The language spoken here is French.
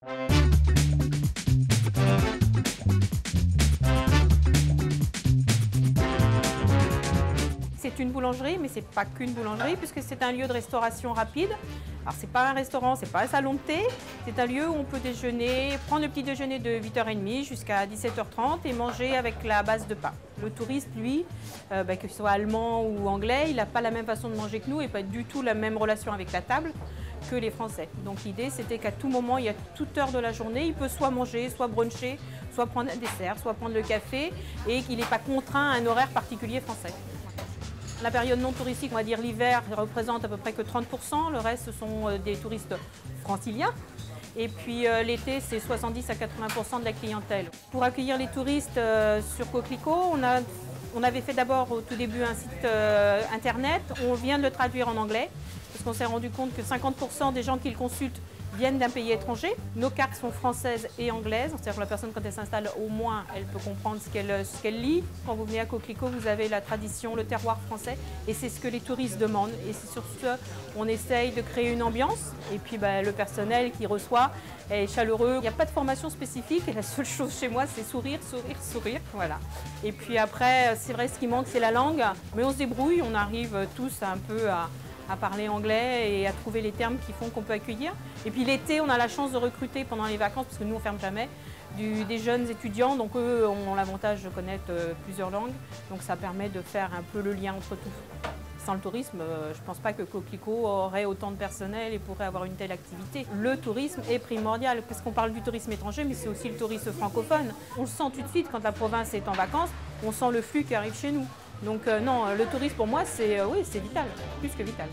C'est une boulangerie, mais ce n'est pas qu'une boulangerie, puisque c'est un lieu de restauration rapide. Alors, ce n'est pas un restaurant, ce n'est pas un salon de thé, c'est un lieu où on peut déjeuner, prendre le petit déjeuner de 8h30 jusqu'à 17h30 et manger avec la base de pain. Le touriste, lui, qu'il soit allemand ou anglais, il n'a pas la même façon de manger que nous et pas du tout la même relation avec la table que les Français. Donc l'idée, c'était qu'à tout moment, il y a toute heure de la journée, il peut soit manger, soit bruncher, soit prendre un dessert, soit prendre le café et qu'il n'est pas contraint à un horaire particulier français. La période non touristique, on va dire l'hiver, représente à peu près que 30%. Le reste, ce sont des touristes franciliens. Et puis l'été, c'est 70 à 80% de la clientèle. Pour accueillir les touristes sur Coquelicot, on avait fait d'abord au tout début un site internet. On vient de le traduire en anglais, parce qu'on s'est rendu compte que 50% des gens qui le consultent viennent d'un pays étranger. Nos cartes sont françaises et anglaises, c'est-à-dire que la personne, quand elle s'installe, au moins, elle peut comprendre ce qu'elle lit. Quand vous venez à Coquelicot, vous avez la tradition, le terroir français, et c'est ce que les touristes demandent. Et c'est sur ce qu'on essaye de créer une ambiance. Et puis le personnel qui reçoit est chaleureux. Il n'y a pas de formation spécifique, et la seule chose chez moi, c'est sourire, sourire, sourire. Voilà. Et puis après, c'est vrai, ce qui manque, c'est la langue. Mais on se débrouille, on arrive tous un peu à parler anglais et à trouver les termes qui font qu'on peut accueillir. Et puis l'été, on a la chance de recruter pendant les vacances, parce que nous, on ne ferme jamais, des jeunes étudiants. Donc eux ont l'avantage de connaître plusieurs langues. Donc ça permet de faire un peu le lien entre tout. Sans le tourisme, je ne pense pas que Coquelicot aurait autant de personnel et pourrait avoir une telle activité. Le tourisme est primordial, parce qu'on parle du tourisme étranger, mais c'est aussi le tourisme francophone. On le sent tout de suite quand la province est en vacances, on sent le flux qui arrive chez nous. Donc non, le tourisme pour moi, c'est oui, c'est vital, plus que vital.